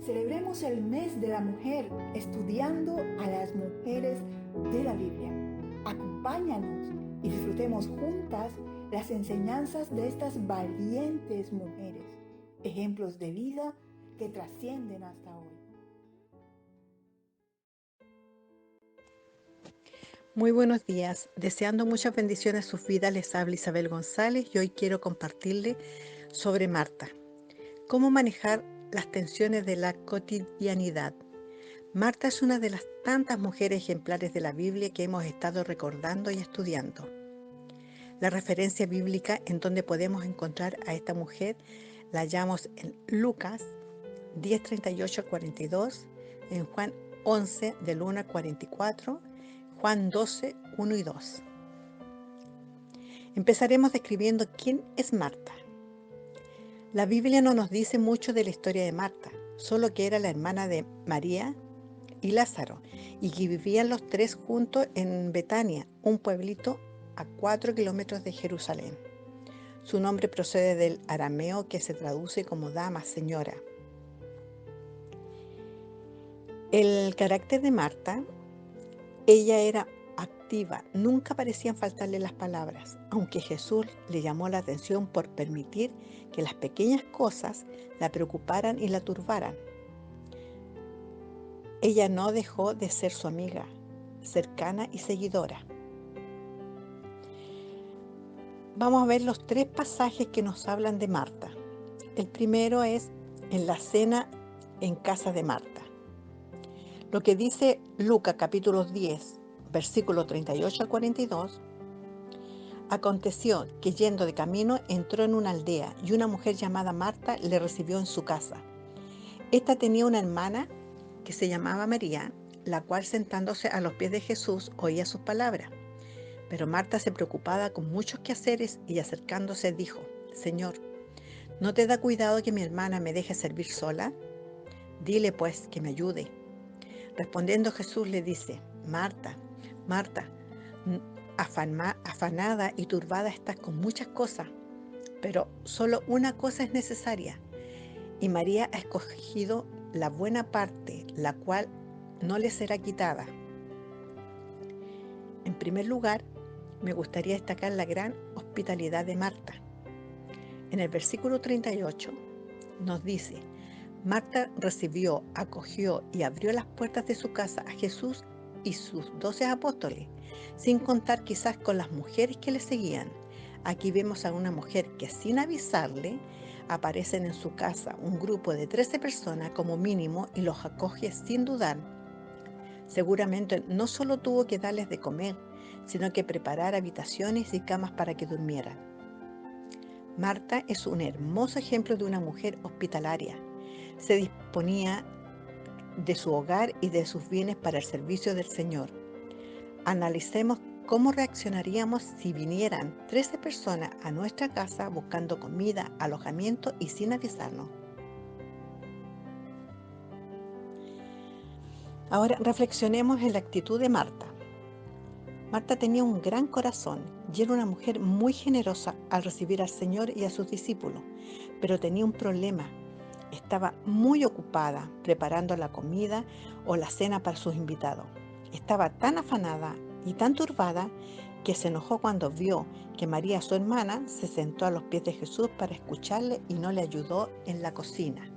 Celebremos el mes de la mujer estudiando a las mujeres de la Biblia. Acompáñanos y disfrutemos juntas las enseñanzas de estas valientes mujeres, ejemplos de vida que trascienden hasta hoy. Muy buenos días, deseando muchas bendiciones a sus vidas, les habla Isabel González y hoy quiero compartirles sobre Marta. Cómo manejar las tensiones de la cotidianidad. Marta es una de las tantas mujeres ejemplares de la Biblia que hemos estado recordando y estudiando. La referencia bíblica en donde podemos encontrar a esta mujer la hallamos en Lucas 10:38-42, en Juan 11 del 1 al 44, Juan 12, 1 y 2. Empezaremos describiendo quién es Marta. La Biblia no nos dice mucho de la historia de Marta, solo que era la hermana de María y Lázaro, y que vivían los tres juntos en Betania, un pueblito a 4 kilómetros de Jerusalén. Su nombre procede del arameo que se traduce como dama, señora. El carácter de Marta, ella era activa, nunca parecían faltarle las palabras, aunque Jesús le llamó la atención por permitir que las pequeñas cosas la preocuparan y la turbaran. Ella no dejó de ser su amiga, cercana y seguidora. Vamos a ver los tres pasajes que nos hablan de Marta. El primero es en la cena en casa de Marta. Lo que dice Lucas capítulo 10, versículo 38 al 42. Aconteció que yendo de camino entró en una aldea y una mujer llamada Marta le recibió en su casa. Esta tenía una hermana que se llamaba María, la cual sentándose a los pies de Jesús oía sus palabras. Pero Marta se preocupaba con muchos quehaceres y acercándose dijo: Señor, ¿no te da cuidado que mi hermana me deje servir sola? Dile pues que me ayude. Respondiendo Jesús le dice: Marta, Marta, afanada y turbada estás con muchas cosas, pero solo una cosa es necesaria, y María ha escogido la buena parte, la cual no le será quitada. En primer lugar, me gustaría destacar la gran hospitalidad de Marta. En el versículo 38 nos dice: Marta recibió, acogió y abrió las puertas de su casa a Jesús y sus 12 apóstoles, sin contar quizás con las mujeres que le seguían. Aquí vemos a una mujer que sin avisarle aparecen en su casa un grupo de 13 personas como mínimo y los acoge sin dudar. Seguramente no solo tuvo que darles de comer, sino que preparar habitaciones y camas para que durmieran. Marta es un hermoso ejemplo de una mujer hospitalaria. Se disponía de su hogar y de sus bienes para el servicio del Señor. Analicemos cómo reaccionaríamos si vinieran 13 personas a nuestra casa buscando comida, alojamiento y sin avisarnos. Ahora reflexionemos en la actitud de Marta. Marta tenía un gran corazón y era una mujer muy generosa al recibir al Señor y a sus discípulos, pero tenía un problema. Estaba muy ocupada preparando la comida o la cena para sus invitados. Estaba tan afanada y tan turbada que se enojó cuando vio que María, su hermana, se sentó a los pies de Jesús para escucharle y no le ayudó en la cocina.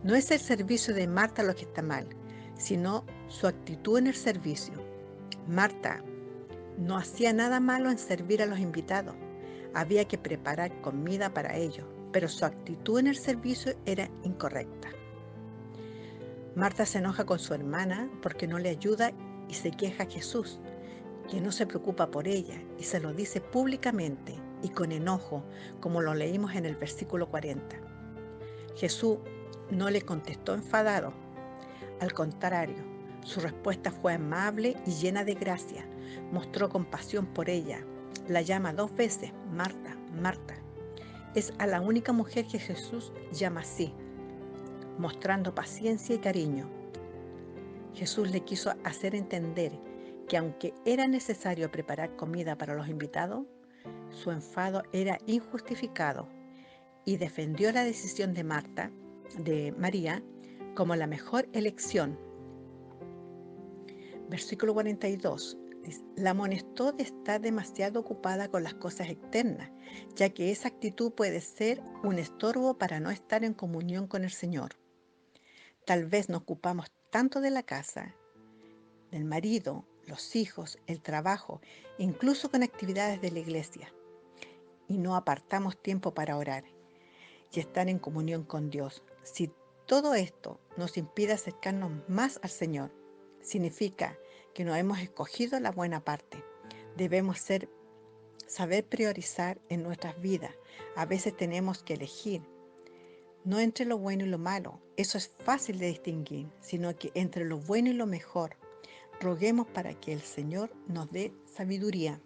No es el servicio de Marta lo que está mal, sino su actitud en el servicio. Marta no hacía nada malo en servir a los invitados. Había que preparar comida para ellos, pero su actitud en el servicio era incorrecta. Marta se enoja con su hermana porque no le ayuda y se queja a Jesús, que no se preocupa por ella, y se lo dice públicamente y con enojo, como lo leímos en el versículo 40. Jesús no le contestó enfadado. Al contrario, su respuesta fue amable y llena de gracia. Mostró compasión por ella. La llama 2 veces, Marta, Marta. Es a la única mujer que Jesús llama así, mostrando paciencia y cariño. Jesús le quiso hacer entender que aunque era necesario preparar comida para los invitados, su enfado era injustificado, y defendió la decisión de María como la mejor elección. Versículo 42. La amonestó de estar demasiado ocupada con las cosas externas, ya que esa actitud puede ser un estorbo para no estar en comunión con el Señor. Tal vez nos ocupamos tanto de la casa, del marido, los hijos, el trabajo, incluso con actividades de la iglesia, y no apartamos tiempo para orar y estar en comunión con Dios. Si todo esto nos impide acercarnos más al Señor, significa que no hemos escogido la buena parte. Debemos saber priorizar en nuestras vidas. A veces tenemos que elegir, no entre lo bueno y lo malo, eso es fácil de distinguir, sino que entre lo bueno y lo mejor. Roguemos para que el Señor nos dé sabiduría.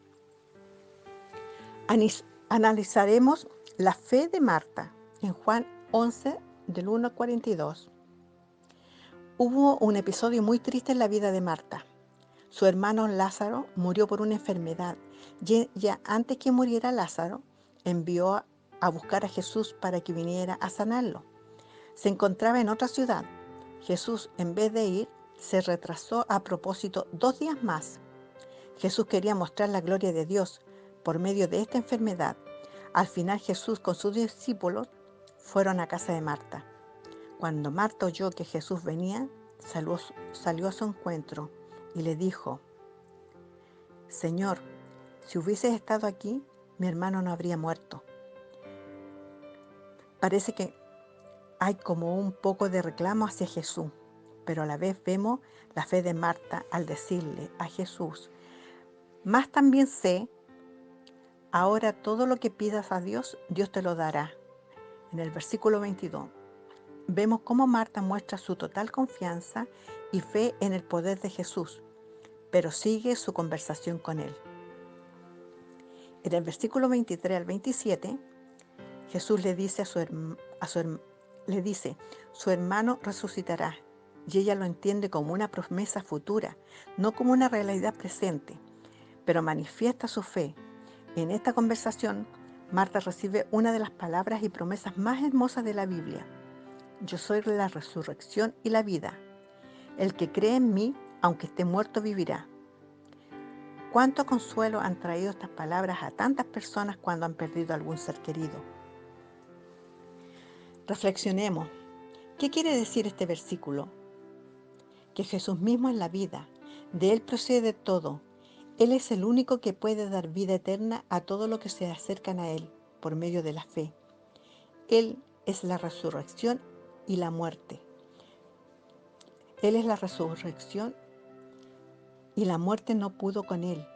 Analizaremos la fe de Marta en Juan 11, del 1 al 42. Hubo un episodio muy triste en la vida de Marta. Su hermano Lázaro murió por una enfermedad y ella, antes que muriera Lázaro, envió a buscar a Jesús para que viniera a sanarlo. Se encontraba en otra ciudad. Jesús, en vez de ir, se retrasó a propósito 2 días más. Jesús quería mostrar la gloria de Dios por medio de esta enfermedad. Al final Jesús con sus discípulos fueron a casa de Marta. Cuando Marta oyó que Jesús venía, salió a su encuentro y le dijo: Señor, si hubieses estado aquí, mi hermano no habría muerto. Parece que hay como un poco de reclamo hacia Jesús, pero a la vez vemos la fe de Marta al decirle a Jesús: más también sé, ahora todo lo que pidas a Dios, Dios te lo dará. En el versículo 22, vemos cómo Marta muestra su total confianza y fe en el poder de Jesús, pero sigue su conversación con él. En el versículo 23 al 27, Jesús le dice su hermano resucitará, y ella lo entiende como una promesa futura, no como una realidad presente, pero manifiesta su fe. En esta conversación, Marta recibe una de las palabras y promesas más hermosas de la Biblia: yo soy la resurrección y la vida. El que cree en mí, aunque esté muerto, vivirá. ¿Cuánto consuelo han traído estas palabras a tantas personas cuando han perdido algún ser querido? Reflexionemos. ¿Qué quiere decir este versículo? Que Jesús mismo es la vida. De Él procede todo. Él es el único que puede dar vida eterna a todos los que se acercan a Él por medio de la fe. Él es la resurrección y la muerte. Él es la resurrección y la muerte no pudo con Él.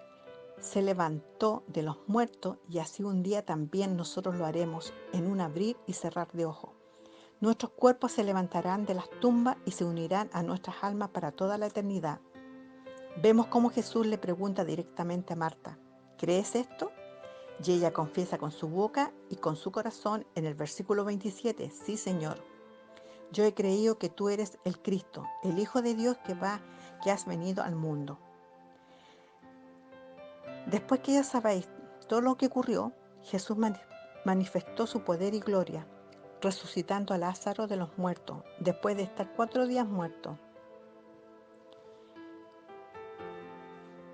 Se levantó de los muertos y así un día también nosotros lo haremos en un abrir y cerrar de ojos. Nuestros cuerpos se levantarán de las tumbas y se unirán a nuestras almas para toda la eternidad. Vemos cómo Jesús le pregunta directamente a Marta: ¿crees esto? Y ella confiesa con su boca y con su corazón en el versículo 27, sí, Señor. Yo he creído que tú eres el Cristo, el Hijo de Dios que has venido al mundo. Después que ya sabéis todo lo que ocurrió, Jesús manifestó su poder y gloria, resucitando a Lázaro de los muertos, después de estar 4 días muerto.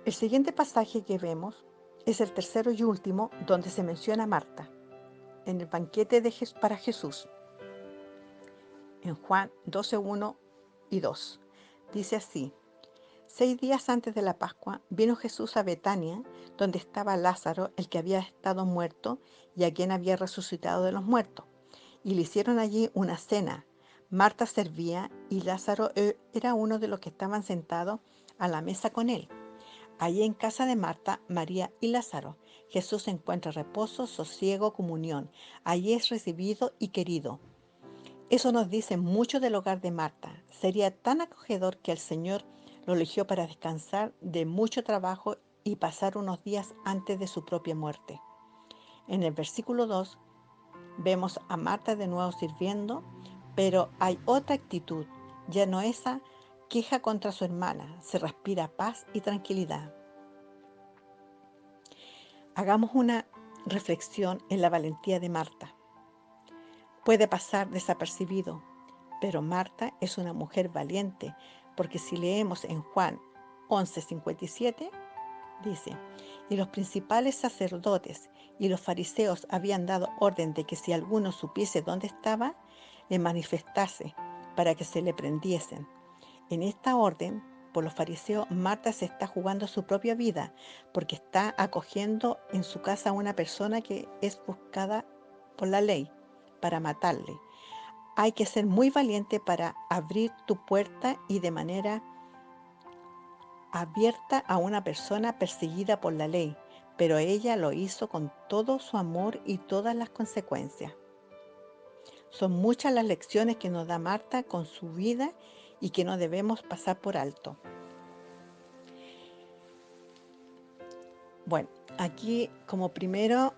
El siguiente pasaje que vemos es el tercero y último, donde se menciona a Marta, en el banquete para Jesús, en Juan 12, 1 y 2. Dice así: 6 días antes de la Pascua vino Jesús a Betania, donde estaba Lázaro, el que había estado muerto y a quien había resucitado de los muertos, y le hicieron allí una cena. Marta servía y Lázaro era uno de los que estaban sentados a la mesa con él. Allí en casa de Marta, María y Lázaro, Jesús encuentra reposo, sosiego, comunión. Allí es recibido y querido. Eso nos dice mucho del hogar de Marta. Sería tan acogedor que el Señor lo eligió para descansar de mucho trabajo y pasar unos días antes de su propia muerte. En el versículo 2 vemos a Marta de nuevo sirviendo, pero hay otra actitud. Ya no esa queja contra su hermana, se respira paz y tranquilidad. Hagamos una reflexión en la valentía de Marta. Puede pasar desapercibido, Pero Marta es una mujer valiente, porque si leemos en Juan 11:57, dice: y los principales sacerdotes y los fariseos habían dado orden de que si alguno supiese dónde estaba, le manifestase, para que se le prendiesen. En esta orden, por los fariseos, Marta se está jugando su propia vida, porque está acogiendo en su casa a una persona que es buscada por la ley para matarle. Hay que ser muy valiente para abrir tu puerta y de manera abierta a una persona perseguida por la ley, pero ella lo hizo con todo su amor y todas las consecuencias. Son muchas las lecciones que nos da Marta con su vida y que no debemos pasar por alto. Bueno, aquí como primero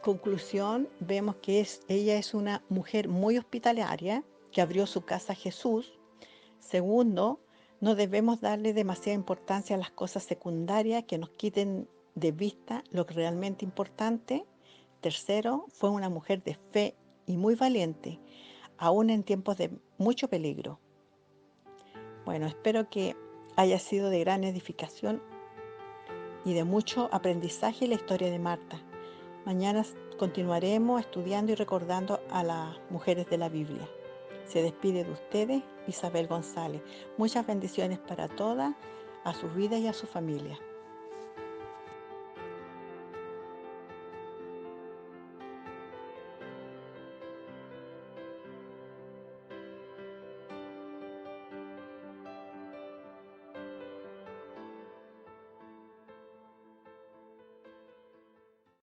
conclusión vemos que ella es una mujer muy hospitalaria que abrió su casa a Jesús. Segundo, no debemos darle demasiada importancia a las cosas secundarias que nos quiten de vista lo que realmente importante. Tercero, fue una mujer de fe y muy valiente, aún en tiempos de mucho peligro. Bueno, espero que haya sido de gran edificación y de mucho aprendizaje la historia de Marta. Mañana continuaremos estudiando y recordando a las mujeres de la Biblia. Se despide de ustedes Isabel González. Muchas bendiciones para todas, a sus vidas y a su familia.